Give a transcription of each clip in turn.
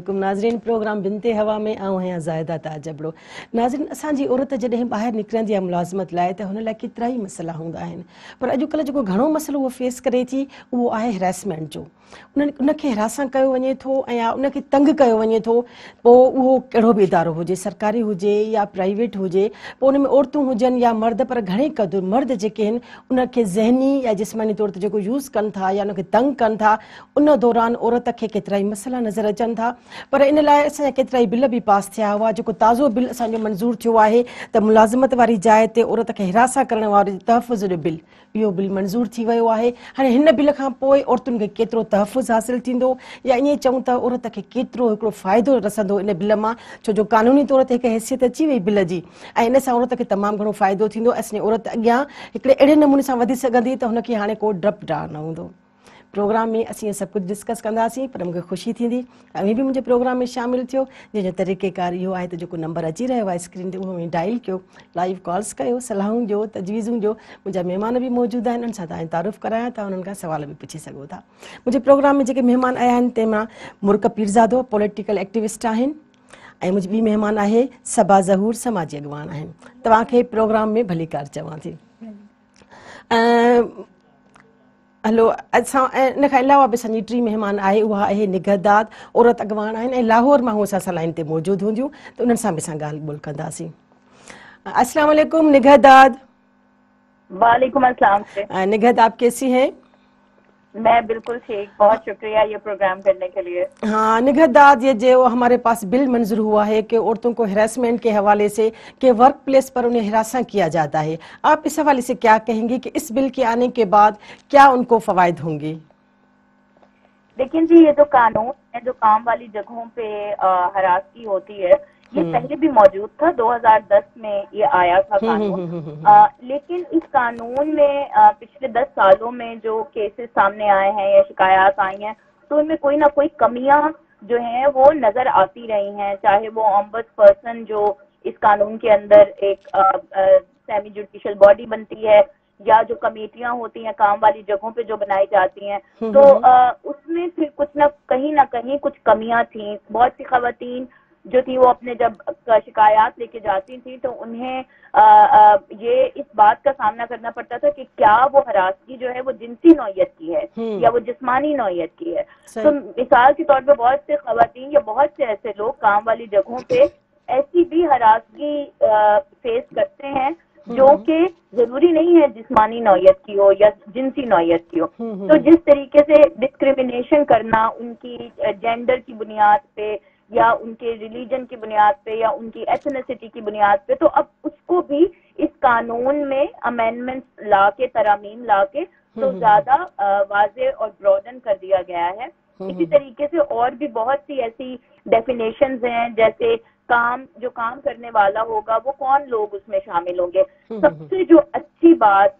वालेकुम नाज़रीन, प्रोग्राम बिनते हवा में आऊं ज़ाहिदा ताजबड़ो। नाज़रीन, असांजी औरत जॾहिं ॿाहिरि निकिरंदी आहे मुलाज़मत लाइ त हुन लाइ केतिरा ई मसइला हूंदा आहिनि, पर अॼुकल्ह जेको घणो मसइलो उहो फेस करे थी उहो आहे हैरेसमेंट जो। उनखे हिरासां कयो वञे थो ऐं या उनखे तंग कयो वञे थो, पोइ उहो कहिड़ो बि इदारो हुजे, सरकारी हुजे या प्राइवेट हुजे, पोइ उन में औरतूं हुजनि या मर्द, पर घणे क़दुरु मर्द जेके आहिनि उनखे ज़हनी या जिस्मानी तौर ते जेको यूज़ कनि था या उनखे तंग कनि था, उन दौरान औरत खे केतिरा ई मसइला नज़र अचनि था। पर इन लाइ असांजा केतिरा ई बिल बि पास थिया हुआ। जेको ताज़ो बिल असांजो मंज़ूर थियो आहे त मुलाज़मत वारी जाइ ते औरत खे हिरासा करण वारे तहफ़ुज़ जो बिल, इहो बिल मंज़ूर थी वियो आहे। हाणे हिन बिल खां पोइ औरतुनि खे केतिरो तहफ़ुज़ हासिलु थींदो या ईअं चऊं त औरत खे केतिरो हिकिड़ो फ़ाइदो रसंदो इन बिल मां, छो जो कानूनी तौर ते हिकु हैसियत अची वई बिल जी ऐं इन सां औरत खे तमामु घणो फ़ाइदो थींदो। असांजी औरत अॻियां हिकिड़े अहिड़े नमूने सां वधी सघंदी त हुनखे हाणे को डपु डार न हूंदो। प्रोग्राम में असीं इहे सभु कुझु डिस्कस कंदासीं, पर मूंखे ख़ुशी थींदी तव्हां बि मुंहिंजे प्रोग्राम में शामिलु थियो, जंहिंजो तरीक़ेकार इहो आहे त जेको नंबर अची रहियो आहे स्क्रीन ते उहो में डायल कयो, लाइव कॉल्स कयो, सलाहूं ॾियो, तजवीज़ूं ॾियो। मुंहिंजा महिमान बि मौजूदु आहिनि, उन्हनि सां तव्हांखे तारुफ़ करायां था, उन्हनि खां सवाल बि पुछी सघो था। मुंहिंजे प्रोग्राम में जेके महिमान आया आहिनि तंहिंमां मुर्क पीरज़ादो पॉलिटिकल एक्टिविस्ट आहिनि ऐं मुंहिंजी ॿी महिमान आहे सबा ज़हूर, समाजी अॻवान आहिनि। तव्हांखे प्रोग्राम में भली कार चवां थी। हलो, असां इन खां अलावा बि असांजी टी महिमान आहे, उहा आहे निगहदाद, औरत अॻवान आहिनि ऐं लाहौर मां हू असां सां लाइन ते मौजूदु हूंदियूं त उन्हनि सां बि असां ॻाल्हि ॿोल कंदासीं। अस्सलाम वालेकुम निगहदाद। वालेकुम अस्सलाम। निगहत, आप कैसी हैं? मैं बिल्कुल ठीक, बहुत शुक्रिया ये प्रोग्राम करने के लिए। हाँ निगहदाद, ये जो हमारे पास बिल मंजूर हुआ है कि औरतों को हैरेसमेंट के हवाले से कि वर्क प्लेस पर उन्हें हिरासा किया जाता है, आप इस हवाले से क्या कहेंगे कि इस बिल के आने के बाद क्या उनको फवायद होंगे? लेकिन जी ये जो कानून है जो काम वाली जगहों पे हरासगी होती है, ये पहले भी मौजूद था। 2010 में ये आया था कानून। लेकिन इस कानून में पिछले 10 सालों में जो केसेस सामने आए हैं या शिकायत आई हैं, तो इनमें कोई ना कोई कमियां जो हैं वो नजर आती रही हैं। चाहे वो ऑम्बड्स पर्सन जो इस कानून के अंदर एक सेमी जुडिशियल बॉडी बनती है, या जो कमेटियां होती हैं काम वाली जगहों पे जो बनाई जाती हैं, तो उसमें फिर कुछ ना कहीं कुछ कमियां थी। बहुत सी खवातीन जो थी वो अपने जब शिकायत लेके जाती थी तो उन्हें ये इस बात का सामना करना पड़ता था कि क्या वो हरासगी जो है वो जिनसी नौयत की है या वो जिस्मानी नौयत की है। तो मिसाल के तौर पे बहुत से खवातीन या बहुत से ऐसे लोग काम वाली जगहों पे ऐसी भी हरासगी फेस करते हैं जो कि जरूरी नहीं है जिस्मानी नौयत की हो या जिनसी नौयत की हो। तो जिस तरीके से डिस्क्रिमिनेशन करना उनकी जेंडर की बुनियाद पे या उनके रिलीजन की बुनियाद पे या उनकी एथनिसिटी की बुनियाद पे, तो अब उसको भी इस कानून में अमेंडमेंट्स ला के, तरामीम ला के तो ज्यादा वाज़े और ब्रॉडन कर दिया गया है। इसी तरीके से और भी बहुत सी ऐसी डेफिनेशंस हैं, जैसे जो काम करने वाला होगा वो कौन लोग उसमें शामिल होंगे। सबसे जो अच्छी बात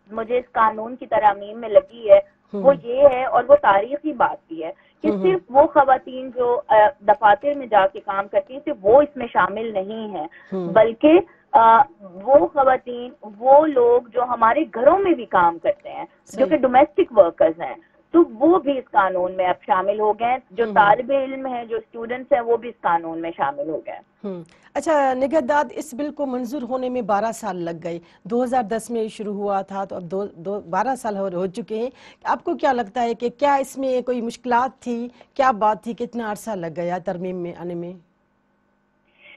मुझे इस कानून की तरामीम में लगी है वो ये है, और वो तारीखी बात भी है, कि सिर्फ वो खवातीन जो दफातर में जाके काम करती हैं सिर्फ वो इसमें शामिल नहीं है, बल्कि वो खवातीन, वो लोग जो हमारे घरों में भी काम करते हैं, जो कि डोमेस्टिक वर्कर्स हैं, तो वो भी इस कानून में अब शामिल हो गए। जो तालिब इल्म है, जो स्टूडेंट्स हैं, वो भी इस कानून में शामिल हो गए। अच्छा निगहदाद, इस बिल को मंजूर होने में 12 साल लग गए। 2010 में शुरू हुआ था तो अब 12 साल हो चुके हैं। आपको क्या लगता है कि क्या इसमें कोई मुश्किलात थी, क्या बात थी, कितना अरसा लग गया तरमीम में आने में?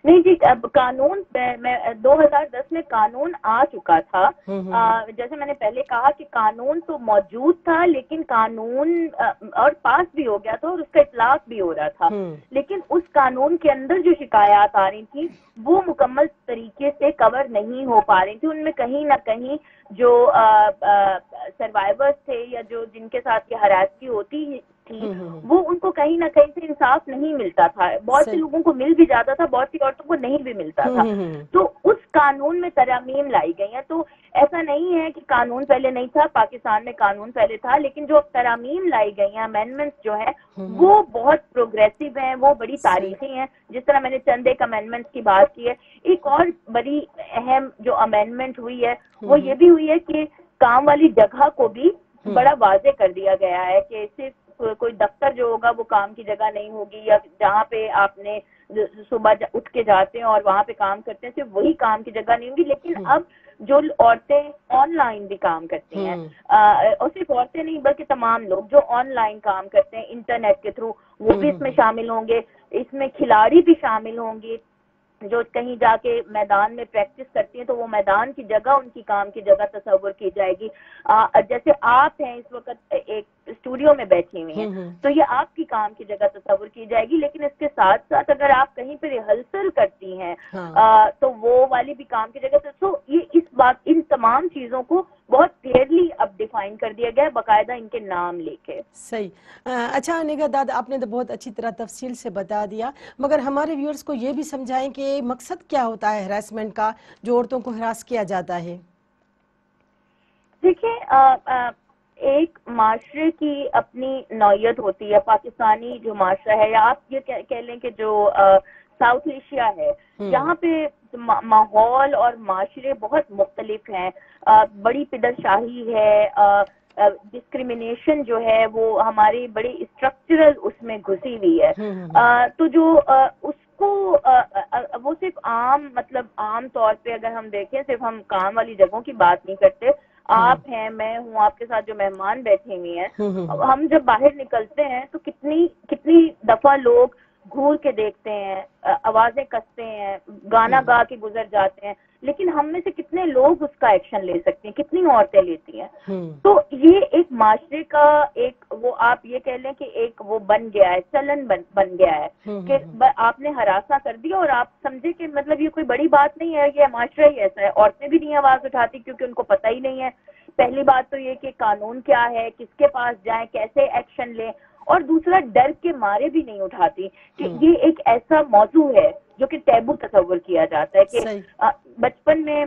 नहीं जी, अब कानून 2010 में कानून आ चुका था। जैसे मैंने पहले कहा कि कानून तो मौजूद था, लेकिन कानून और पास भी हो गया था और उसका इतलाक भी हो रहा था, लेकिन उस कानून के अंदर जो शिकायत आ रही थी वो मुकम्मल तरीके से कवर नहीं हो पा रही थी। उनमें कहीं ना कहीं जो सर्वाइवर्स थे या जो जिनके साथ ये हरासगी होती थी, वो उनको कहीं ना कहीं से इंसाफ नहीं मिलता था। बहुत से लोगों को मिल भी जाता था, बहुत सी औरतों को नहीं भी मिलता था। तो उस कानून में तरामीम लाई गई है। तो ऐसा नहीं है कि कानून पहले नहीं था, पाकिस्तान में कानून पहले था, लेकिन जो तरामीम लाई गई हैं, अमेंडमेंट्स जो है वो बहुत प्रोग्रेसिव हैं, वो बड़ी तारीखी हैं। जिस तरह मैंने चंद एक अमेंडमेंट्स की बात की है, एक और बड़ी अहम जो अमेंडमेंट हुई है वो ये भी हुई है कि काम वाली जगह को भी बड़ा वाजे कर दिया गया है कि सिर्फ کوئی دفتر جو ہوگا وہ کام کی جگہ نہیں ہوگی, یا جہاں پہ آپ نے صبح اٹھ کے جاتے ہیں اور وہاں پہ کام کرتے ہیں صرف وہی کام کی جگہ نہیں ہوگی. لیکن اب جو عورتیں آن لائن بھی کام کرتی ہیں, اور صرف عورتیں نہیں بلکہ تمام لوگ جو آن لائن کام کرتے ہیں انٹرنیٹ کے تھرو, وہ بھی اس میں شامل ہوں گے. اس میں کھلاڑی بھی شامل ہوں گے جو کہیں جا کے میدان میں پریکٹس کرتی ہیں, تو وہ میدان کی جگہ ان کی کام کی جگہ تصور کی جائے گی. جیسے آپ ہیں اس وقت ایک اسٹوڈیو میں بیٹھی ہوئی ہیں, تو یہ آپ کی کام کی جگہ تصور کی جائے گی. لیکن اس کے ساتھ ساتھ اگر آپ کہیں پہ ریہرسل کرتی ہیں تو وہ والی بھی کام کی جگہ. تو یہ ان تمام چیزوں کو بہت کلیئرلی اب ڈیفائن کر دیا گیا ہے, باقاعدہ ان کے نام لے کے. صحیح. اچھا نگہ داد, آپ نے تو بہت اچھی طرح تفصیل سے بتا دیا, مگر ہمارے ویورز کو یہ بھی سمجھائیں کہ مقصد کیا ہوتا ہے ہراسمنٹ کا جو عورتوں کو ہراس کیا جاتا ہے. دیکھیں, ایک معاشرے کی اپنی نوعیت ہوتی ہے. پاکستانی جو معاشرہ ہے, یا آپ یہ کہہ لیں کہ جو ساؤتھ ایشیا ہے, جہاں پہ ماحول اور معاشرے بہت مختلف ہیں. بڑی پدر شاہی ہے, ڈسکریمنیشن جو ہے وہ ہماری بڑی اسٹرکچرل اس میں گھسی ہوئی ہے. تو جو اس کو وہ صرف عام طور پہ اگر ہم دیکھیں, صرف ہم کام والی جگہوں کی بات نہیں کرتے. آپ ہیں, میں ہوں, آپ کے ساتھ جو مہمان بیٹھے ہوئے ہیں, ہم جب باہر نکلتے ہیں تو کتنی دفعہ لوگ گھور کے دیکھتے ہیں, آوازیں کستے ہیں, گانا گا کے گزر جاتے ہیں. لیکن ہم میں سے کتنے لوگ اس کا ایکشن لے سکتے ہیں, کتنی عورتیں لیتی ہیں. تو یہ ایک معاشرے کا ایک وہ آپ یہ کہہ لیں کہ ایک وہ بن گیا ہے, چلن بن گیا ہے کہ آپ نے ہراساں کر دیا اور آپ سمجھے کہ مطلب یہ کوئی بڑی بات نہیں ہے, یہ معاشرہ ہی ایسا ہے. عورتیں بھی نہیں آواز اٹھاتی کیونکہ ان کو پتہ ہی نہیں ہے. پہلی بات تو یہ کہ قانون کیا ہے, کس کے پاس جائیں, کیسے ایکشن لیں, اور دوسرا ڈر کے مارے بھی نہیں اٹھاتی کہ یہ ایک ایسا موضوع ہے جو کہ ٹیبو تصور کیا جاتا ہے. کہ بچپن میں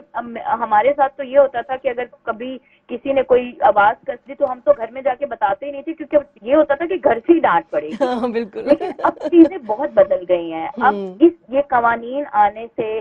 ہمارے ساتھ تو یہ ہوتا تھا کہ اگر کبھی کسی نے کوئی آواز کس دی تو ہم تو گھر میں جا کے بتاتے ہی نہیں تھے, کیونکہ یہ ہوتا تھا کہ گھر سے ہی ڈانٹ پڑے گی. بالکل. لیکن اب چیزیں بہت بدل گئی ہیں. اب یہ قوانین آنے سے,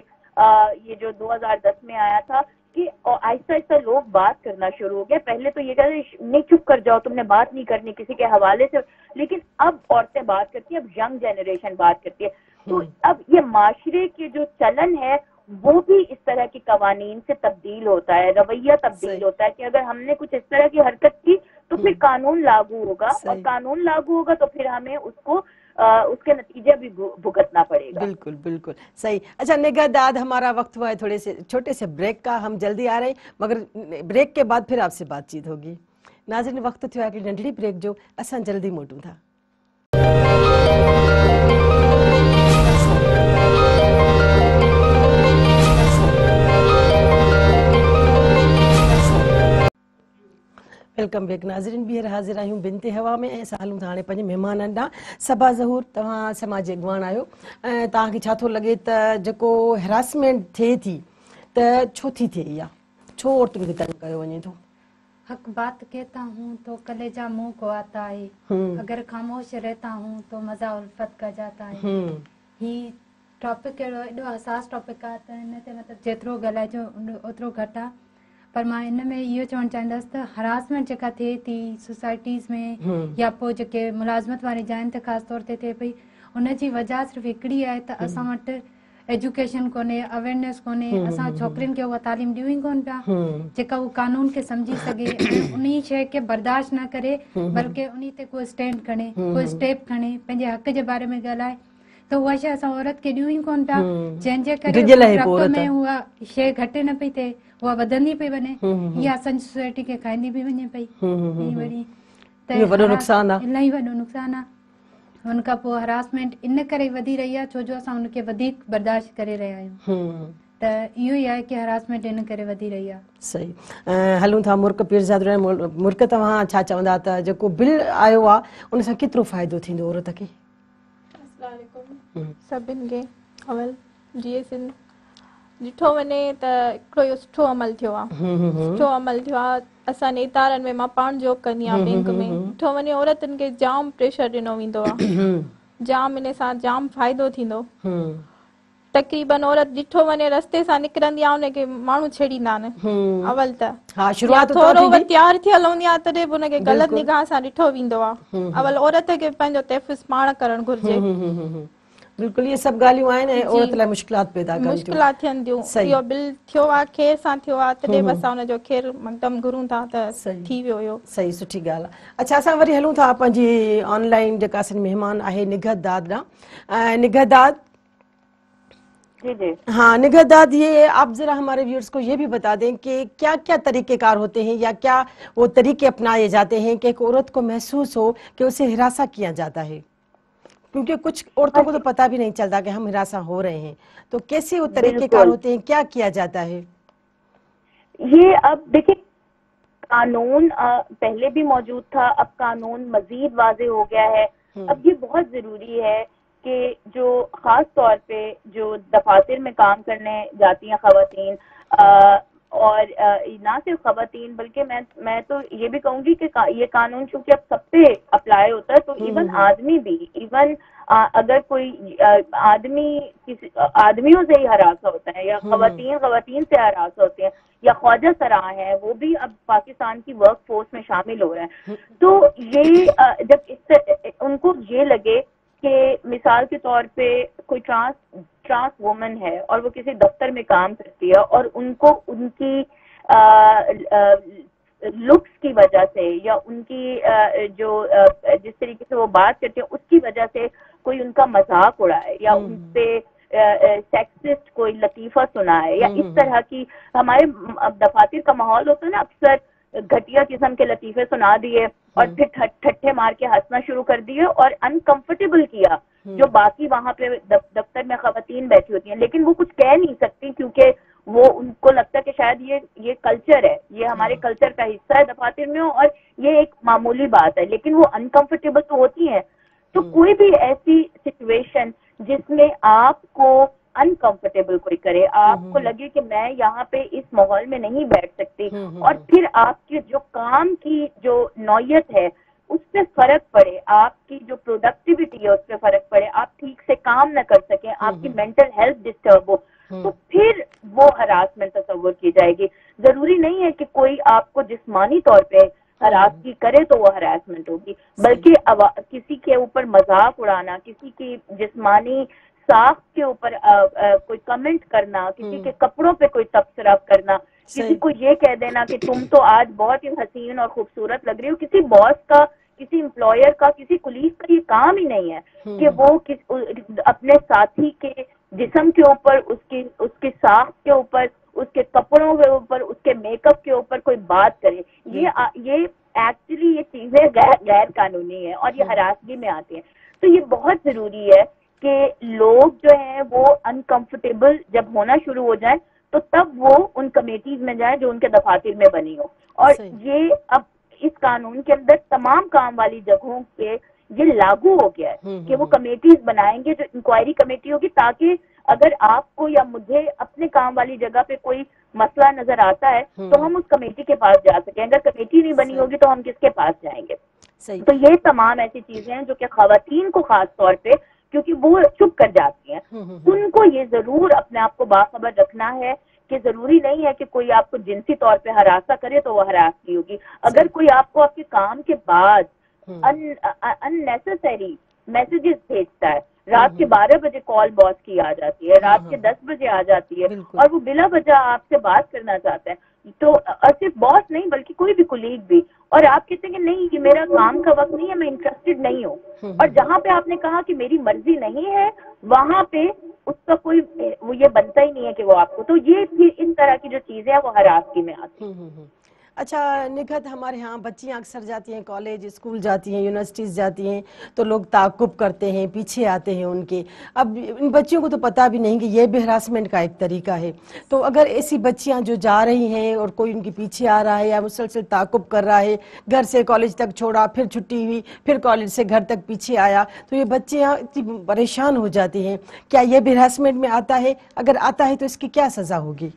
یہ جو 2010 میں آیا تھا, کہ آہستہ آہستہ لوگ بات کرنا شروع ہو گئے. پہلے تو یہ کہتے نہیں چپ کر جاؤ, تم نے بات نہیں کرنی کسی کے حوالے سے. لیکن اب عورتیں بات کرتی ہیں, اب ینگ جنریشن بات کرتی ہے. تو اب یہ معاشرے کے جو چلن ہے وہ بھی اس طرح کے قوانین سے تبدیل ہوتا ہے, رویہ تبدیل ہوتا ہے کہ اگر ہم نے کچھ اس طرح کی حرکت کی تو پھر قانون لاگو ہوگا, اور قانون لاگو ہوگا تو پھر ہمیں اس کے نتیجے بھی بھگتنا پڑے گا. بالکل بالکل صحیح. اچھا نگہ داد, ہمارا وقت ہوا ہے تھوڑے سے چھوٹے سے بریک کا, ہم جلدی آ رہے ہیں, مگر بریک کے بعد پھر آپ سے بات چیت ہوگی. ناظرین, وقت تھو ہے ننढड़ी بریک جو, اساں جلدی موٹوں تھا. ویلکم بیک ناظرین, بیر حاضر آیوں بنتے ہوا میں. ایسا ہلوں تھا پنج مہمان ڈا. صبا ظہور تواں سماج اگوان آیو, تاں کی چھا تھو لگے ت جको ہراسمنٹ تھے تھی ت چھو تھی تھے, یا چھو عورتوں کے تنگ کیو ونے تو. حق بات کہتا ہوں تو کلیجہ منہ کو آتا ہے, اگر خاموش رہتا ہوں تو مزہ الفت کا جاتا ہے. ہی ٹاپک ایڈو حساس ٹاپک آ त हिन ते मतिलबु जेतिरो ॻाल्हाइजो ओतिरो घटि आहे. पर मां इन में इहो चवणु चाहींदसि त हरासमेंट जेका थिए थी सोसाइटीज़ में या पोइ जेके मुलाज़मत वारी जाइनि ते ख़ासि तौर ते थिए पई, उनजी वजह सिर्फ़ु हिकिड़ी आहे त असां वटि एजुकेशन कोन्हे, अवेयरनेस कोन्हे. असां छोकिरियुनि खे उहा तालीम ॾियूं ई कोन पिया जेका उहो कानून खे सम्झी सघे ऐं उन शइ खे बर्दाश्त न करे, बल्कि उन ते कोई स्टैंड खणे, कोई स्टेप खणे, पंहिंजे हक़ जे बारे में ॻाल्हाए. त उहा शइ असां औरत खे ॾियूं ई कोन पिया, जंहिंजे करे रब में उहा शइ घटि न पई थिए, उहा वधंदी पई वञे. इहा असांजी सोसाइटी खे खाईंदी पई वञे पई. त इलाही वॾो नुक़सानु आहे. हुन खां पोइ हरासमेंट इन करे वधी रही आहे छो जो असां हुनखे वधीक बर्दाश्त करे रहिया आहियूं. त इहो ई आहे कि हरासमेंट इन करे वधी रही आहे. सही. हलूं था मुर्क पीरज़ाद. मुर्क, तव्हां छा चवंदा त जेको बिल आयो आहे उन सां केतिरो फ़ाइदो थींदो औरत खे? सभिनि खे अवल जीअं सिंध ॾिठो वञे त हिकिड़ो इहो सुठो अमल थियो आहे. सुठो अमल थियो आहे. असां नेतारनि में, मां पाण जॉब कंदी आहियां बैंक में, ॾिठो वञे औरतुनि खे जाम प्रेशर ॾिनो वेंदो आहे. जाम इन सां जाम फ़ाइदो थींदो. तक़रीबन औरत ॾिठो वञे रस्ते सां निकिरंदी आहे उनखे माण्हू छेड़ींदा आहिनि अवल त हाँ शुरुआत तो थोरो थींदी तयारु थियल हूंदी आहे तॾहिं बि उनखे ग़लति निगाह सां ॾिठो वेंदो आहे अवल औरत खे पंहिंजो तहफ़ुज़ पाण करणु घुर्जे बिल्कुल ये सब ॻाल्हियूं आहिनि ऐं औरत लाइ मुश्किलात पैदा कनि थियूं मुश्किलात थियनि थियूं इहो बिल थियो आहे खेर सां थियो आहे तॾहिं बि असां हुनजो खेर मक़दम घुरूं था त थी वियो हुयो सही सुठी ॻाल्हि आहे अच्छा असां वरी हलूं था पंहिंजी ऑनलाइन जेका असांजी महिमान आहे निगहत दाद ॾांहुं निगहत दाद जी जी हाँ निगहत दाद ये आप जरा हमारे व्यूअर्स को ये भी बता दें कि क्या क्या तरीक़ेकार होते हैं या क्या वो तरीके अपनाए जाते हैं कि एक औरत को महसूस हो कि उसे हिरासा किया जाता है क्योंकि कुछ औरतों को तो पता भी नहीं चलता कि हम हिरासा हो रहे हैं तो कैसे वो तरीकेकार होते हैं क्या किया जाता है ये अब देखिए कानून पहले भी मौजूद था अब कानून मजीद वाज़ेह हो गया है अब ये बहुत जरूरी है कि जो खास तौर पे जो दफातर में काम करने जाती हैं खवातीन और ना सिर्फ खवातीन बल्कि मैं तो ये भी कहूंगी कि ये कानून चूंकि अब सब पे अप्लाई होता है तो इवन आदमी भी इवन अगर कोई आदमी किसी आदमियों से ही हरासा होता है या खवातीन से हरासा होते हैं या ख्वाजा सराह है वो भी अब पाकिस्तान की वर्क फोर्स में शामिल हो रहे हैं तो ये जब उनको ये लगे कि मिसाल के तौर पे कोई ट्रांस वुमन है और वो किसी दफ्तर में काम करती है और उनको उनकी लुक्स की वजह से या उनकी जो जिस तरीके से वो बात करते हैं उसकी वजह से कोई उनका मजाक उड़ाए या उनसे सेक्सिस्ट कोई लतीफा सुनाए या इस तरह की हमारे दफातर का माहौल होता है ना अक्सर घटिया किस्म के लतीफे सुना दिए और फिर ठट्ठे मार के हंसना शुरू कर दिए और अनकंफर्टेबल किया जो बाकी वहां पे दफ्तर में खवातीन बैठी होती हैं लेकिन वो कुछ कह नहीं सकती क्योंकि वो उनको लगता है कि शायद ये कल्चर है ये हमारे कल्चर का हिस्सा है दफातर में और ये एक मामूली बात है लेकिन वो अनकंफर्टेबल तो होती हैं तो कोई भी ऐसी सिचुएशन जिसमें आपको अनकंफर्टेबल कोई करे आपको लगे कि मैं यहाँ पे इस माहौल में नहीं बैठ सकती और फिर आपके जो काम की जो नौयत है उस पर फर्क पड़े आपकी जो प्रोडक्टिविटी है उस पर फर्क पड़े आप ठीक से काम न कर सकें आपकी मेंटल हेल्थ डिस्टर्ब हो तो फिर वो हरासमेंट तस्वर की जाएगी जरूरी नहीं है कि कोई आपको जिस्मानी तौर पे हरास की करे तो वो हरासमेंट होगी बल्कि किसी के ऊपर मजाक उड़ाना किसी की जिस्मानी साख के ऊपर कोई कमेंट करना किसी के कपड़ों पे कोई तबसरा करना किसी को ये कह देना कि तुम तो आज बहुत ही हसीन और खूबसूरत लग रही हो किसी बॉस का किसी एम्प्लॉयर का किसी कुलीग का ये काम ही नहीं है कि वो अपने साथी के जिस्म के ऊपर उसकी साख के ऊपर उसके कपड़ों के ऊपर उसके मेकअप के ऊपर कोई बात करे ये एक्चुअली ये चीजें गैर कानूनी है और ये हरासगी में आती हैं तो ये बहुत जरूरी है कि लोग जो हैं वो अनकंफर्टेबल जब होना शुरू हो जाए तो तब वो उन कमेटीज में जाएं जो उनके दफातर में बनी हो और ये अब इस कानून के अंदर तमाम काम वाली जगहों पे ये लागू हो गया है कि वो कमेटीज बनाएंगे जो इंक्वायरी कमेटी होगी ताकि अगर आपको या मुझे अपने काम वाली जगह पे कोई मसला नजर आता है तो हम उस कमेटी के पास जा सकें अगर कमेटी नहीं बनी होगी तो हम किसके पास जाएंगे तो ये तमाम ऐसी चीजें हैं जो कि खवातीन को खास तौर पे क्योंकि वो चुप कर जाती हैं उनको ये जरूर अपने आप को बाखबर रखना है कि जरूरी नहीं है कि कोई आपको जिनसी तौर पे हरासा करे तो वो हरासगी होगी अगर कोई आपको आपके काम के बाद अननेसेसरी मैसेजेस भेजता है रात के 12 बजे कॉल बॉस की आ जाती है रात के 10 बजे आ जाती है और वो बिला वजह आपसे बात करना चाहते हैं तो सिर्फ बॉस नहीं बल्कि कोई भी कुलीग भी और आप कहते हैं कि नहीं ये मेरा काम का वक्त नहीं है मैं इंटरेस्टेड नहीं हूँ और जहाँ पे आपने कहा कि मेरी मर्जी नहीं है वहां पे उसका कोई वो ये बनता ही नहीं है कि वो आपको तो ये फिर इस तरह की जो चीजें हैं वो हरासगी में आती हैं अच्छा निगहत हमारे यहाँ बच्चियाँ अक्सर जाती हैं कॉलेज स्कूल जाती हैं यूनिवर्सिटीज़ जाती हैं तो लोग ताक़ुब करते हैं पीछे आते हैं उनके अब इन बच्चियों को तो पता भी नहीं कि ये भी हरासमेंट का एक तरीका है तो अगर ऐसी बच्चियाँ जो जा रही हैं और कोई उनके पीछे आ रहा है या मुसलसल ताक़ुब कर रहा है घर से कॉलेज तक छोड़ा फिर छुट्टी हुई फिर कॉलेज से घर तक पीछे आया तो ये बच्चियाँ इतनी परेशान हो जाती हैं क्या ये भी हरासमेंट में आता है अगर आता है तो इसकी क्या सज़ा होगी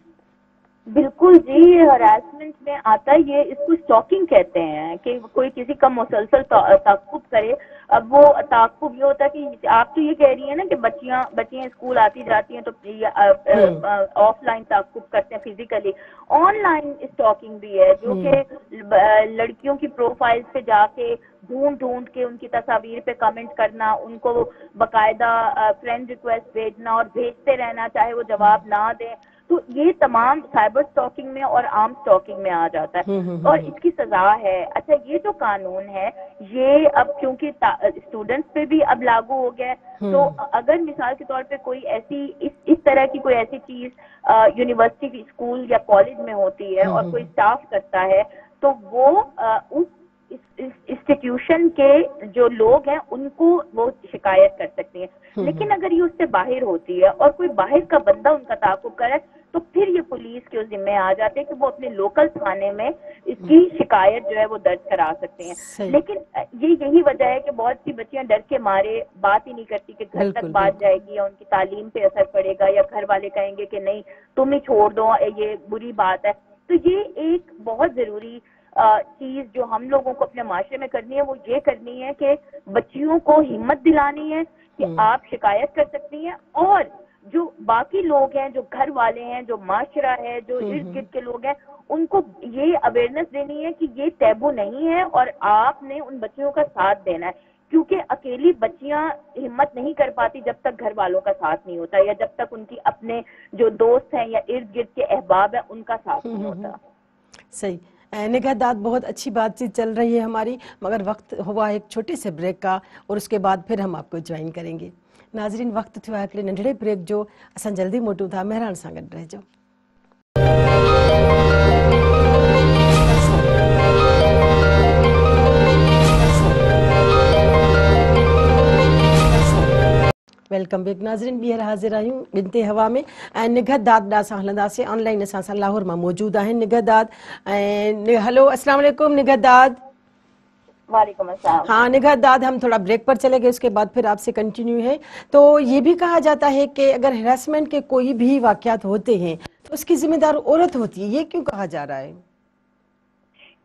बिल्कुल जी ये हरासमेंट में आता है ये इसको स्टॉकिंग कहते हैं कि कोई किसी का मुसलसल ताक़ुब करे اب وہ تعاقب یہ ہوتا ہے کہ آپ تو یہ کہہ رہی ہیں نا کہ بچیاں اسکول آتی جاتی ہیں تو آف لائن تعاقب کرتے ہیں فزیکلی، آن لائن اسٹاکنگ بھی ہے جو کہ لڑکیوں کی پروفائل پہ جا کے ڈھونڈ کے ان کی تصاویر پہ کمنٹ کرنا، ان کو باقاعدہ فرینڈ ریکویسٹ بھیجنا اور بھیجتے رہنا چاہے وہ جواب نہ دیں، تو یہ تمام سائبر اسٹاکنگ میں اور عام اسٹاکنگ میں آ جاتا ہے اور اس کی سزا ہے۔ اچھا یہ جو قانون ہے یہ اب کیونکہ اسٹوڈنٹس پہ بھی اب لاگو ہو گیا ہے، تو اگر مثال کے طور پہ کوئی ایسی اس طرح کی کوئی ایسی چیز یونیورسٹی اسکول یا کالج میں ہوتی ہے اور کوئی اسٹاف کرتا ہے تو وہ اس انسٹیٹیوشن کے جو لوگ ہیں ان کو وہ شکایت کر سکتے ہیں، لیکن اگر یہ اس سے باہر ہوتی ہے اور کوئی باہر کا بندہ ان کا تعاقب کرے تو پھر یہ پولیس کے ذمہ آ جاتے ہیں کہ وہ اپنے لوکل تھانے میں اس کی شکایت جو ہے وہ درج کرا سکتے ہیں۔ لیکن یہی وجہ ہے کہ بہت سی بچیاں ڈر کے مارے بات ہی نہیں کرتی کہ گھر تک بات جائے گی یا ان کی تعلیم پہ اثر پڑے گا یا گھر والے کہیں گے کہ نہیں تم ہی چھوڑ دو یہ بری بات ہے۔ تو یہ ایک بہت ضروری چیز جو ہم لوگوں کو اپنے معاشرے میں کرنی ہے وہ یہ کرنی ہے کہ بچیوں کو ہمت دلانی ہے کہ آپ شکایت کر سکتی ہیں، اور جو باقی لوگ ہیں جو گھر والے ہیں جو معاشرہ ہے جو ارد گرد کے لوگ ہیں ان کو یہ اویئرنیس دینی ہے کہ یہ ٹیبو نہیں ہے اور آپ نے ان بچیوں کا ساتھ دینا ہے، کیونکہ اکیلی بچیاں ہمت نہیں کر پاتی جب تک گھر والوں کا ساتھ نہیں ہوتا یا جب تک ان کی اپنے جو دوست ہیں یا ارد گرد کے احباب ہیں ان کا ساتھ نہیں ہوتا۔ صحیح نگہت داد، بہت اچھی بات چیت چل رہی ہے ہماری، مگر وقت ہوا ایک چھوٹے سے بریک کا اور اس کے بعد پھر ہم آپ کو جوائن کریں گے۔ ناظرین وقت تھو ہکڑے ننढड़े بریک جو اساں جلدی موٹو تھا، مہران سان گڈ رہجو۔ ویلکم بیک ناظرین، بہر حاضر آیوں بنتے ہوا میں نگہت داد ڈاساں ہلنداسے آن لائن اساں سان لاہور میں موجود ہیں نگہت داد۔ ہلو السلام علیکم نگہت داد۔ وعلیکم السلام۔ ہاں نگہت داد، ہم تھوڑا بریک پر چلے گئے، اس کے بعد پھر آپ سے کنٹینیو ہے۔ تو یہ بھی کہا جاتا ہے کہ اگر ہراسمنٹ کے کوئی بھی واقعات ہوتے ہیں تو اس کی ذمہ دار عورت ہوتی ہے، یہ کیوں کہا جا رہا ہے؟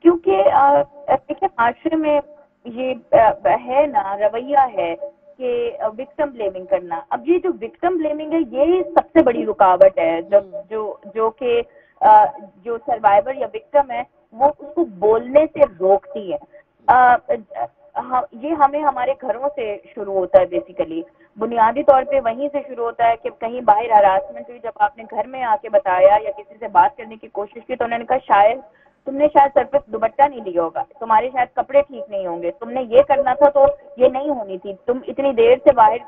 کیونکہ دیکھیں معاشرے میں یہ ہے نا رویہ ہے کہ وکٹم بلیمنگ کرنا۔ اب یہ جو وکٹم بلیمنگ ہے یہ سب سے بڑی رکاوٹ ہے جو کہ جو سروائیور یا وکٹم ہے وہ اس کو بولنے سے روکتی ہے۔ یہ ہمیں ہمارے گھروں سے شروع ہوتا ہے، بیسیکلی بنیادی طور پہ وہیں سے شروع ہوتا ہے کہ کہیں باہر ہراسمنٹ ہوئی، جب آپ نے گھر میں آ کے بتایا یا کسی سے بات کرنے کی کوشش کی تو انہوں نے کہا شاید تم نے سر پہ دوپٹہ نہیں لیا ہوگا، تمہارے شاید کپڑے ٹھیک نہیں ہوں گے، تم نے یہ کرنا تھا تو یہ نہیں ہونی تھی، تم اتنی دیر سے باہر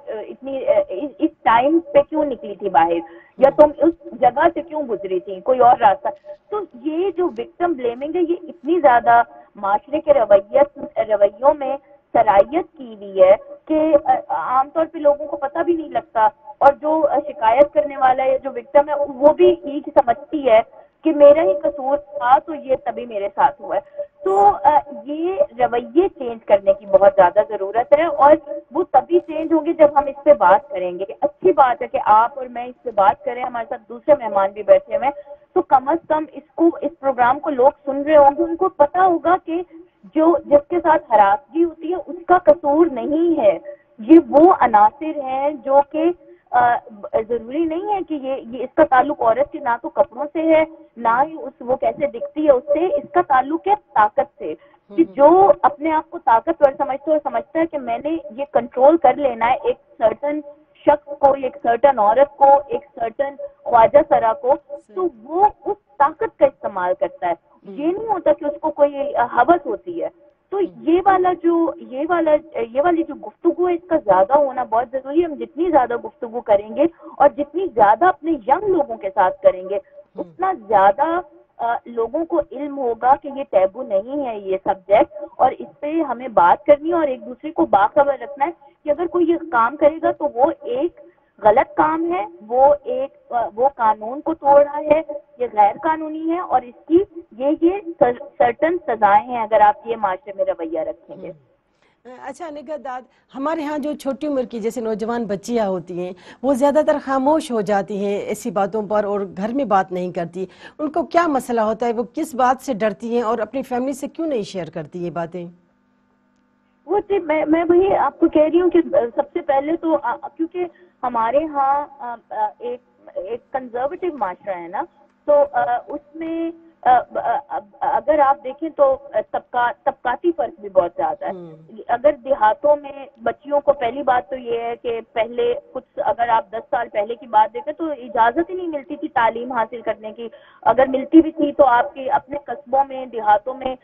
اس ٹائم پہ کیوں نکلی تھی باہر، یا تم اس جگہ سے کیوں گزری تھی، کوئی اور راستہ۔ تو یہ جو وکٹم بلیمنگ ہے یہ اتنی زیادہ معاشرے کے رویوں میں صلاحیت کی ہوئی ہے کہ عام طور پہ لوگوں کو پتہ بھی نہیں لگتا، اور جو شکایت کرنے والا ہے جو وکٹم ہے وہ بھی یہ سمجھتی ہے کہ میرا ہی قصور تھا تو یہ تبھی میرے ساتھ ہوا ہے۔ تو یہ رویے چینج کرنے کی بہت زیادہ ضرورت ہے، اور وہ تبھی چینج ہوں گے جب ہم اس پہ بات کریں گے۔ اچھی بات ہے کہ آپ اور میں اس پہ بات کریں، ہمارے ساتھ دوسرے مہمان بھی بیٹھے ہوئے ہیں، تو کم از کم اس پروگرام کو لوگ سن رہے ہوں گے، ان کو پتا ہوگا کہ جس کے ساتھ ہراسگی ہوتی ہے اس کا قصور نہیں ہے، یہ وہ عناصر ہیں جو کہ ضروری نہیں ہے کہ یہ اس کا تعلق عورت کے نہ تو کپڑوں سے ہے نہ ہی وہ کیسے دکھتی ہے اس سے، اس کا تعلق ہے طاقت سے، کہ جو اپنے آپ کو طاقتور سمجھتا ہے کہ میں نے یہ کنٹرول کر لینا ہے ایک سرٹن شخص کو، ایک سرٹن عورت کو، ایک سرٹن خواجہ سرا کو، تو وہ اس طاقت کا استعمال کرتا ہے۔ یہ نہیں ہوتا کہ اس کو کوئی ہوس ہوتی ہے۔ تو یہ والی جو گفتگو ہے اس کا زیادہ ہونا بہت ضروری ہے۔ ہم جتنی زیادہ گفتگو کریں گے اور جتنی زیادہ اپنے ینگ لوگوں کے ساتھ کریں گے اتنا زیادہ لوگوں کو علم ہوگا کہ یہ ٹیبو نہیں ہے یہ سبجیکٹ، اور اس پہ ہمیں بات کرنی ہے اور ایک دوسرے کو باخبر رکھنا ہے کہ اگر کوئی یہ کام کرے گا تو وہ ایک غلط کام ہے، وہ قانون کو توڑ رہا ہے، یہ غیر قانونی ہے، اور اس کی یہ سرٹن سزائیں ہیں اگر آپ یہ معاشرے میں رویہ رکھیں گے۔ اچھا نگہت داد، ہمارے ہاں جو چھوٹی عمر کی جیسے نوجوان بچیاں ہوتی ہیں وہ زیادہ تر خاموش ہو جاتی ہیں ایسی باتوں پر اور گھر میں بات نہیں کرتی، ان کو کیا مسئلہ ہوتا ہے؟ وہ کس بات سے ڈرتی ہیں اور اپنی فیملی سے کیوں نہیں شیئر کرتی یہ باتیں؟ وہ میں وہی آپ کو کہہ رہی ہوں کہ سب سے پہلے تو کیونکہ ہمارے ہاں ایک کنزرویٹو معاشرہ ہے نا، تو اس میں اگر آپ دیکھیں تو طبقاتی فرق بھی بہت زیادہ ہے. اگر دیہاتوں میں بچیوں کو پہلی بات تو یہ ہے کہ پہلے کچھ اگر آپ 10 سال پہلے کی بات دیکھیں تو اجازت ہی نہیں ملتی تھی تعلیم حاصل کرنے کی. اگر ملتی بھی تھی تو آپ کے اپنے قصبوں میں دیہاتوں میں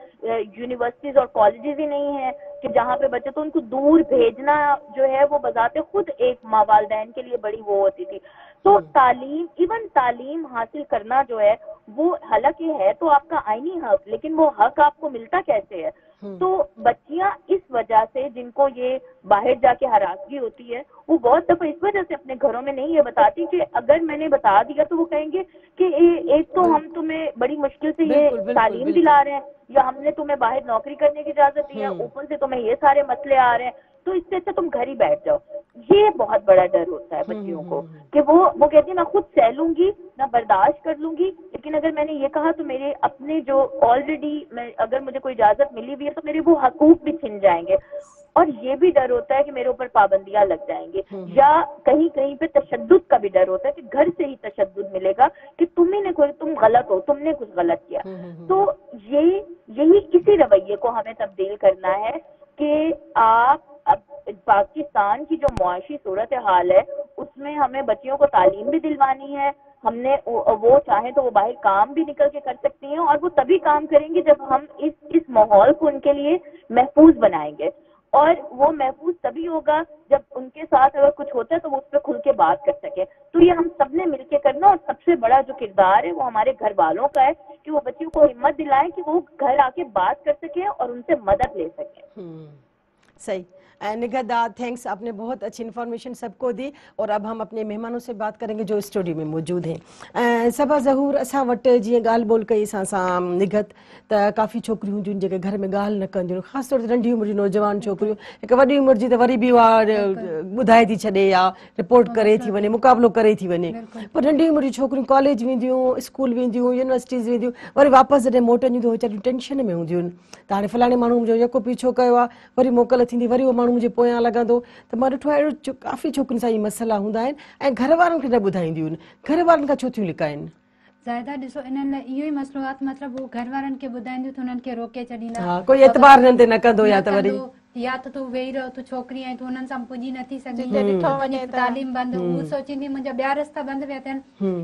یونیورسٹیز اور کالجز ہی نہیں ہیں کہ جہاں پہ بچے، تو ان کو دور بھیجنا جو ہے وہ بذات خود ایک ماں والدین کے لیے بڑی وہ ہوتی تھی. تو تعلیم حاصل کرنا جو ہے وہ حالانکہ ہے تو آپ کا آئینی حق، لیکن وہ حق آپ کو ملتا کیسے ہے؟ تو بچیاں اس وجہ سے جن کو یہ باہر جا کے ہراسگی ہوتی ہے وہ بہت دفعہ اس وجہ سے اپنے گھروں میں نہیں یہ بتاتی کہ اگر میں نے بتا دیا تو وہ کہیں گے کہ ایک تو ہم تمہیں بڑی مشکل سے یہ تعلیم دلا رہے ہیں، یا ہم نے تمہیں باہر نوکری کرنے کی اجازت دی ہے، اوپر سے تمہیں یہ سارے مسئلے آ رہے ہیں، تو اس سے اچھا تم گھر ہی بیٹھ جاؤ. یہ بہت بڑا ڈر ہوتا ہے بچیوں کو کہ وہ کہتی ہیں میں خود سہ لوں گی، میں برداشت کر لوں گی، لیکن اگر میں نے یہ کہا تو میرے اپنے جو آلریڈی اگر مجھے کوئی اجازت ملی ہوئی ہے تو میرے وہ حقوق بھی چھن جائیں گے. اور یہ بھی ڈر ہوتا ہے کہ میرے اوپر پابندیاں لگ جائیں گے، یا کہیں کہیں پہ تشدد کا بھی ڈر ہوتا ہے کہ گھر سے ہی تشدد ملے گا کہ تم غلط ہو، تم نے کچھ غلط کیا. تو یہی اسی رویے کو ہمیں تبدیل کرنا ہے کہ آپ پاکستان کی جو معاشی صورتحال ہے اس میں ہمیں بچیوں کو تعلیم بھی دلوانی ہے. ہم نے وہ چاہیں تو وہ باہر کام بھی نکل کے کر سکتی ہیں، اور وہ تبھی کام کریں گے جب ہم اس ماحول کو ان کے لیے محفوظ بنائیں گے. اور وہ محفوظ تبھی ہوگا جب ان کے ساتھ اگر کچھ ہوتا ہے تو وہ اس پہ کھل کے بات کر سکے. تو یہ ہم سب نے مل کے کرنا، اور سب سے بڑا جو کردار ہے وہ ہمارے گھر والوں کا ہے کہ وہ بچیوں کو ہمت دلائیں کہ وہ گھر آ کے بات کر سکیں اور ان سے مدد لے سکیں. صحیح. نگہدار تھینکس، آپ نے بہت اچھی انفارمیشن سب کو دی. اور اب ہم اپنے مہمانوں سے بات کریں گے جو اسٹوڈیو میں موجود ہیں. صبا ظہور اساں وٹ جی گال بول کئی سا نگہت تو کافی چھوکریوں جن جگہ گھر میں گال نہ کندیوں، خاص طور تے ننढी عمر جی نوجوان چھوکریوں. ایک وڈی عمر جی تو وری بھی بدھائے تھی چھڈے یا رپورٹ کرے تھی ونے، مقابلو کرے تھی ونے. پر ننढी عمر جی چھوکریوں کالج ویندیوں، اسکول ویندیوں، یونیورسٹیز ویندیوں، وری واپس جڏहिं موٹندیوں تو वीचारियूं ٹینشن में हूंदियूं. त हाणे फलाणे माण्हू मुंहिंजो यको पीछो कयो आहे, वरी मोकल थींदी, वरी उहो माण्हू मुंहिंजे पोयां लॻंदो. त मां ॾिठो आहे अहिड़ो काफ़ी छोकिरियुनि सां इहे मसइला हूंदा आहिनि ऐं घर वारनि खे न ॿुधाईंदियूं आहिनि. घर वारनि खां छो थियूं लिकाइनि? ज़ाइदा ॾिसो इन्हनि लाइ इहो ई मसइलो आहे त मतिलबु उहो घर वारनि खे ॿुधाईंदियूं त हुननि खे रोके छॾींदा, कोई एतबार हिननि ते न कंदो, या त वरी या त तूं वेही रहो, तूं छोकिरी आहीं, तूं हुननि सां पुॼी नथी सघीं, तालीम बंदि. हू सोचींदी मुंहिंजा ॿिया रस्ता बंदि पिया थियनि,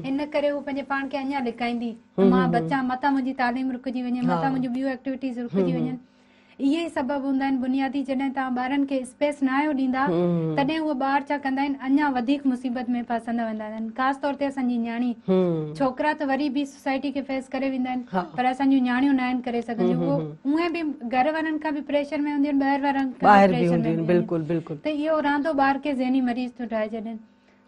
इन करे हू पंहिंजे पाण खे अञा लिकाईंदी, मां बचा मतां मुंहिंजी तालीम रुकिजी वञे, मतां मुंहिंजियूं ॿियूं एक्टिविटीज़ रुकिजी वञनि. इहे ई सबब हूंदा आहिनि बुनियादी. जॾहिं तव्हां ॿारनि खे स्पेस न आयो ॾींदा तॾहिं उहे ॿार छा कंदा आहिनि, अञा वधीक मुसीबत में फसंदा वेंदा आहिनि. ख़ासि तौर ते असांजी न्याणी, छोकिरा त वरी बि सोसाइटी खे फेस करे वेंदा आहिनि, पर असांजूं न्याणियूं न आहिनि करे सघंदियूं. उहे बि घर वारनि खां बि प्रेशर में हूंदियूं आहिनि, ॿाहिरि वारनि खां बि प्रेशर में हूंदियूं. त इहो रांदो ॿार खे ज़हनी मरीज़ थो ठाहे छॾनि.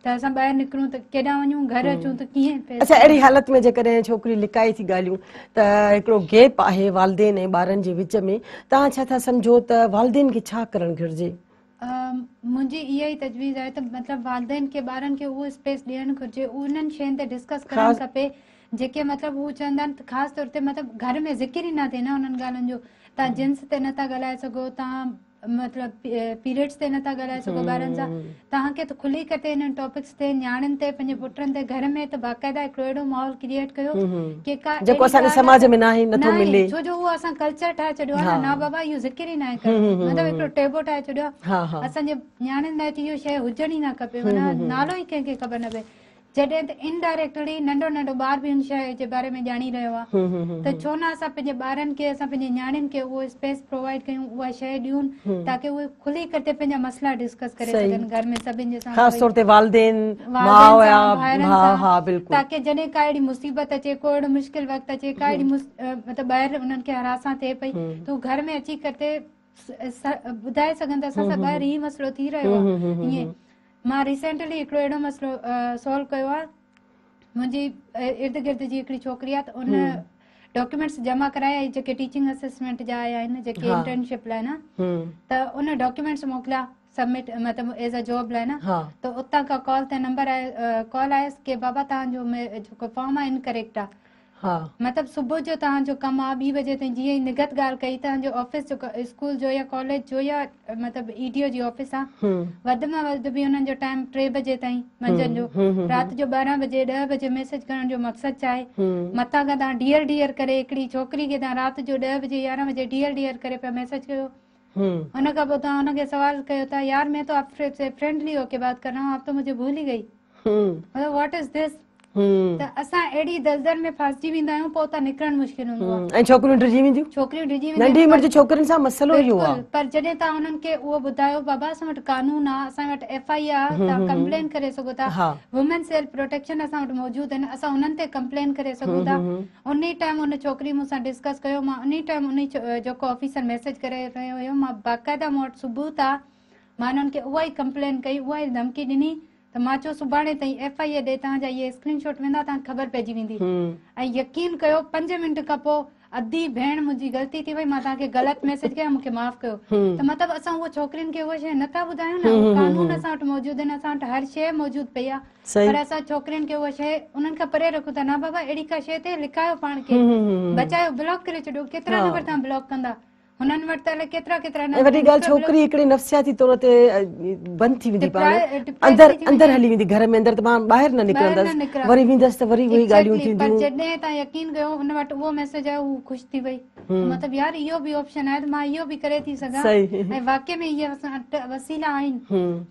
त असां ॿाहिरि निकिरूं त केॾां वञूं, घर अचूं त कीअं. अच्छा, अहिड़ी हालत में जेकॾहिं छोकिरी लिकाए थी ॻाल्हियूं त हिकिड़ो गैप आहे वालदेन ऐं ॿारनि जे विच में, तव्हां छा था सम्झो त वालदेन खे छा करणु घुरिजे? मुंहिंजी इहा ई तजवीज़ आहे त मतिलबु वालदेन खे ॿारनि खे उहो स्पेस ॾियणु घुरिजे, उन्हनि शयुनि ते डिस्कस करणु खपे जेके मतिलबु हू चवंदा आहिनि. ख़ासि तौर ते मतिलबु घर में ज़िक्र ई न थिए न उन्हनि ॻाल्हियुनि जो. तव्हां जिन्स ते नथा ॻाल्हाए सघो, तव्हां मतिलबु पीरियड्स ते नथा ॻाल्हाए सघो ॿारनि सां. तव्हांखे त खुली करे हिननि टॉपिक्स ते, न्याणियुनि ते, पंहिंजे पुटनि ते घर में त बाक़ाइदा हिकिड़ो अहिड़ो माहौल क्रिएट कयो जेको असांजे समाज में नथो मिले. छो जो उहो असां कल्चर ठाहे छॾियो आहे न बाबा, इहो ज़िक्र ई न आहे करणु, मतिलबु हिकिड़ो टेबो ठाहे छॾियो आहे. असांजे न्याणियुनि लाइ त इहो शइ हुजणी न खपे, माना नालो ई कंहिंखे ख़बर न पए. जॾहिं त इनडायरेक्टली नंढो नंढो ॿार बि हुन शइ जे बारे में ॼाणी रहियो आहे, त छो न असां पंहिंजे ॿारनि खे, असां पंहिंजे न्याणियुनि खे उहो स्पेस प्रोवाइड कयूं, उहा शइ ॾियूं ताकी उहे खुली करे पंहिंजा मसइला डिस्कस करे सघनि घर में सभिनि जे साम्हूं, ख़ासि तौर ते वालदेन, ताकी जॾहिं का अहिड़ी मुसीबत अचे, को अहिड़ो मुश्किल वक़्तु अचे, का अहिड़ी मतिलबु ॿाहिरि उन्हनि खे हरासां थिए पई, त हू घर में अची करे ॿुधाए सघनि त असां सां ॿाहिरि हीउ मसइलो थी रहियो आहे. ईअं मां रिसेंटली हिकिड़ो अहिड़ो मसइलो सोल्व कयो आहे. मुंहिंजी इर्द गिर्द जी हिकिड़ी छोकिरी आहे, त उन डॉक्यूमेंट्स जमा कराया जेके टीचिंग असिस्टेंट जा आया आहिनि, जेके इंटर्नशिप लाइ न, त उन डॉक्यूमेंट्स मोकिलिया सबमिट मतिलबु एज़ अ जॉब लाइ न. त उतां खां कॉल ते नंबर आयो, कॉल आयसि की बाबा तव्हांजो जेको फॉर्म आहे इनकरेक्ट आहे. मतिलबु सुबुह जो तव्हांजो कमु आहे 2 बजे ताईं, जीअं ई निगत ॻाल्हि कई तव्हांजो ऑफिस जो स्कूल जो या कॉलेज जो या मतिलबु ईडीओ जी ऑफिस आहे, वधि में वधि बि हुननि जो टाइम 3 बजे ताईं मंझंदि जो, राति जो 12 बजे 10 बजे मैसेज करण जो मक़सदु छा आहे? मथां खां तव्हां डियर करे हिकिड़ी छोकिरी खे तव्हां राति जो 10 बजे 11 बजे डियर करे पिया मैसेज कयो, हुन खां पोइ तव्हां हुनखे सवाल कयो था, यार मैं तो आपसे फ्रेंडली होके बात कर रहा हूँ, आप तो मुझे भूल ही गई, मतिलबु व्हाट इज दिस? त असां अहिड़ी दलदल में फासिजी वेंदा आहियूं, पोइ उतां निकिरणु मुश्किल हूंदो आहे ऐं छोकिरियूं डिॼी वेंदियूं, नंढी उमिरि जी छोकिरियुनि सां मसइलो इहो आहे। पर जॾहिं तव्हां हुननि खे उहो ॿुधायो बाबा असां वटि कानून आहे, असां वटि FIR आहे, तव्हां कंप्लेन करे सघो था, वुमेन सेल्फ प्रोटेक्शन असां वटि मौजूदु आहिनि, असां हुननि ते कंप्लेन करे सघूं था। उन टाइम हुन छोकिरी मूंसां डिस्कस कयो, मां उन टाइम उन जेको ऑफिसर मैसेज करे रहियो हुयो, मां बाक़ाइदा मूं वटि सबूत आहे, मां हुननि खे उहा ई कंप्लेन कई, उहा ई धमकी ॾिनी, त मां चयो सुभाणे ताईं FIR ॾे, तव्हांजा इहे स्क्रीनशॉट वेंदा, तव्हांखे ख़बर पइजी वेंदी। ऐं यकीन कयो 5 मिंट खां पोइ अधी भेण मुंहिंजी ग़लती थी वई, मां तव्हांखे ग़लति मैसेज कया, मूंखे माफ़ कयो। त मतिलबु असां उहो छोकिरियुनि खे उहा शइ नथा ॿुधायूं न, कानून असां वटि मौजूदु आहिनि, असां वटि हर शइ मौजूदु पई आहे, पर असां छोकिरियुनि खे उहा शइ उन्हनि खां परे रखूं था। न बाबा अहिड़ी का शइ ते लिखायो, पाण खे बचायो, ब्लॉक करे छॾियो, केतिरा नंबर तव्हां ब्लॉक कंदा, हुननि वटि त केतिरा वॾी ॻाल्हि छोकिरी हिकिड़ी नफ़्सियाती तौर ते बंदि थी वेंदी, अंदरि हली वेंदी, घर में अंदरि, त मां ॿाहिरि न निकिरंदसि, वरी वेंदसि त वरी उहे ॻाल्हियूं थींदियूं। पर जॾहिं तव्हां यकीन कयो हुन वटि उहो मैसेज आयो, हू ख़ुशि थी वई, मतिलबु यार इहो बि ऑप्शन आहे त मां इहो बि करे थी सघां, ऐं वाक़ई में इहे वसीला आहिनि।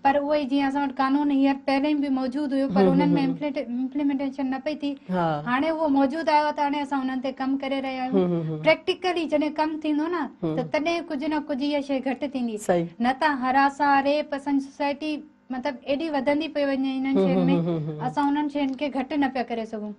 पर उहो ई जीअं असां वटि कानून हींअर पहिरीं बि मौजूदु हुयो, पर हुननि में इम्प्लीमेंटेशन न पई थी, हाणे उहो मौजूदु आयो, त हाणे असां हुननि ते कमु करे रहिया आहियूं। प्रैक्टिकली जॾहिं कमु थींदो न, त तॾहिं कुझु न कुझु इहा शइ घटि थींदी, न त हरासा रेप असांजी सोसाइटी मतिलबु एॾी वधंदी पई वञे हिननि शयुनि में, असां उन्हनि शयुनि खे घटि न पिया करे सघूं।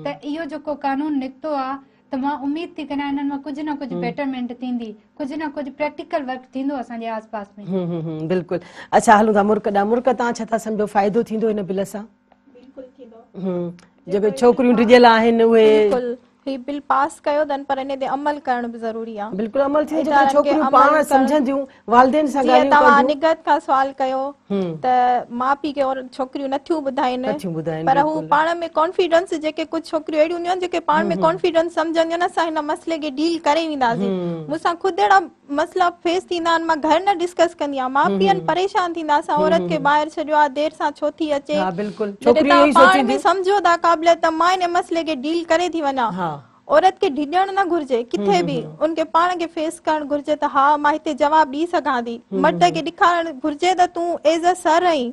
त इहो जेको कानून निकितो आहे, त मां उमेद थी कयां हिननि मां कुझु न कुझु बेटरमेंट थींदी, कुझु न कुझु प्रैक्टिकल वर्क थींदो असांजे आस पास में। बिल्कुलु। अच्छा हलूं था मुर्क ॾांहुं। मुर्क तव्हां छा था सम्झो, फ़ाइदो थींदो हिन बिल सां? बिल्कुलु थींदो। जेके छोकिरियूं डिॼियल आहिनि उहे ही बिल पास कयो अथनि, पर इन ते अमल करण बि ज़रूरी आहे। बिल्कुलु अमल थी वञे, छोकिरियूं पाण सम्झंदियूं, वालिदेन सां ॻाल्हियूं कंदियूं। तव्हां निगत खां सवाल कयो त माउ पीउ खे और छोकिरियूं नथियूं ॿुधाइनि, पर हू पाण में कॉन्फिडेंस, जेके कुझु छोकिरियूं अहिड़ियूं हूंदियूं आहिनि जेके पाण में कॉन्फिडेंस सम्झंदियूं आहिनि, असां हिन मसइले खे डील करे वेंदासीं। मूंसां ख़ुदि अहिड़ा मसइला फेस थींदा आहिनि, मां घर न डिस्कस कंदी आहियां, माउ पीउ परेशान थींदा, असां औरत खे ॿाहिरि छॾियो आहे, देरि सां छो थी अचे, तव्हां पाण में सम्झो था क़ाबिलियत, त मां हिन मसइले खे डील करे थी वञा। औरत खे डिॼणु न घुर्जे किथे बि, उनखे पाण खे फेस करणु घुर्जे, त हा मां हिते जवाब ॾेई सघां थी। मर्द खे ॾेखारणु घुर्जे त तूं एज़ अ सर आहीं,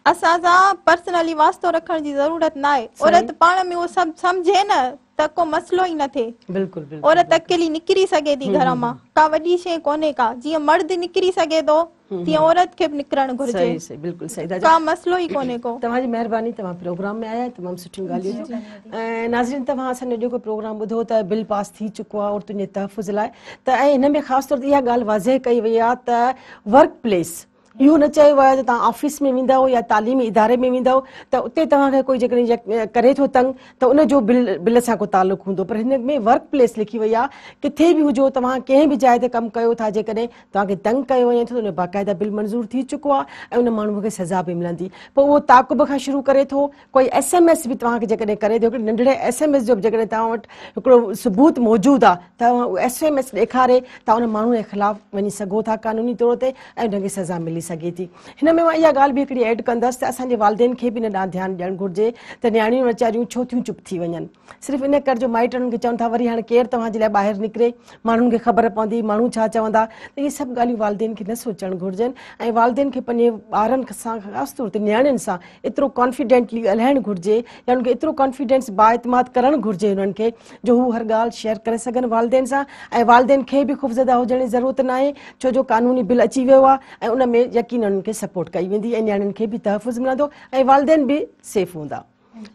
असां सां पर्सनली वास्तो रखण जी ज़रूरत न आहे। औरत पाण में उहो सभु सम्झे न, त को मसइलो ई न थिए। औरत अकेली निकिरी सघे थी घर मां, का वॾी शइ कोन्हे का, जीअं मर्द निकिरी सघे थो तीअं औरत खे बि निकिरणु घुर्जे, बिल्कुलु सही, का मसइलो ई कोन्हे को। तव्हांजी महिरबानी, तव्हां प्रोग्राम में आया, तमामु सुठियूं ॻाल्हियूं। ऐं नाज़रीन, तव्हां असांजो जेको प्रोग्राम ॿुधो त बिल पास थी चुको आहे औरतुनि जे तहफ़ुज़ लाइ, त ऐं हिन में ख़ासि तौर ते इहा ॻाल्हि वाज़ह कई वई आहे त वर्क प्लेस, इहो न चयो वियो आहे त तव्हां ऑफिस में वेंदव या तालीमी इदारे में वेंदव त उते तव्हांखे कोई जेकॾहिं करे थो तंग, त उनजो बिल सां को तालुक़ु हूंदो, पर हिन में वर्क प्लेस लिखी वई आहे, किथे बि हुजो, तव्हां कंहिं बि जाइ ते कमु कयो था, जेकॾहिं तव्हांखे तंग कयो वञे थो, त उन बाक़ाइदा बिल मंज़ूर थी चुको आहे, ऐं उन माण्हूअ खे सज़ा बि मिलंदी। पोइ उहो ताक़ुब खां शुरू करे थो, कोई SMS बि तव्हांखे जेकॾहिं करे थो, हिकिड़े नंढड़े SMS जो बि जेकॾहिं तव्हां वटि हिकिड़ो सबूत मौजूदु आहे, त उहो SMS ॾेखारे तव्हां उन माण्हू जे ख़िलाफ़ु वञी सघो था क़ानूनी तौर ते, ऐं उनखे सज़ा मिली सघे थी। हिन में मां इहा ॻाल्हि बि हिकिड़ी एड कंदसि त असांजे वालिदेन खे बि हिन ॾांहुं ध्यानु ॾियणु घुरिजे त नियाणियूं वीचारियूं छो थियूं चुप थी वञनि, सिर्फ़ु इन करे जो माइट उन्हनि खे चवनि था, वरी हाणे केरु तव्हांजे लाइ ॿाहिरि निकिरे, माण्हुनि खे ख़बर पवंदी, माण्हू छा चवंदा, त इहे सभु ॻाल्हियूं वालिदेन खे न सोचणु घुरिजनि, ऐं वालिदेन खे पंहिंजे ॿारनि सां ख़ासि तौर ते नियाणियुनि सां एतिरो कॉन्फिडेंटली ॻाल्हाइणु घुरिजे, या उन्हनि खे एतिरो कॉन्फिडेंस बाइतमाद करणु घुरिजे उन्हनि खे, जो हू हर ॻाल्हि शेयर करे सघनि वालिदेन सां। ऐं वालिदेन खे बि ख़ौफ़ज़दा हुजण जी ज़रूरत न आहे, छो जो क़ानूनी बिल अची वियो आहे, ऐं उन में यकीन उन्हनि खे सपोर्ट कई वेंदी, ऐं नियाणियुनि खे बि तहफ़ुज़ मिलंदो, ऐं वालिदेन बि सेफ हूंदा।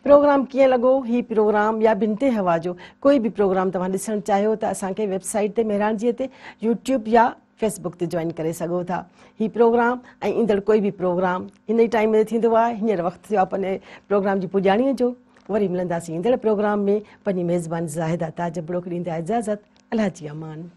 प्रोग्राम कीअं लॻो? ही प्रोग्राम या बिनते हवा जो कोई बि प्रोग्राम तव्हां ॾिसणु चाहियो त असांखे वेबसाइट ते मेहरानजीअ ते, यूट्यूब या फेसबुक ते जॉइन करे सघो था। ही प्रोग्राम ऐं ईंदड़ कोई बि प्रोग्राम हिन ई टाइम ते थींदो आहे। हींअर वक़्तु थियो आहे पंहिंजे प्रोग्राम जी पुॼाणीअ जो। वरी मिलंदासीं ईंदड़ प्रोग्राम में। पंहिंजी मेज़बान ज़ाहिदा ताज बड़ोक ॾींदा इजाज़त। अलाह जी अमान।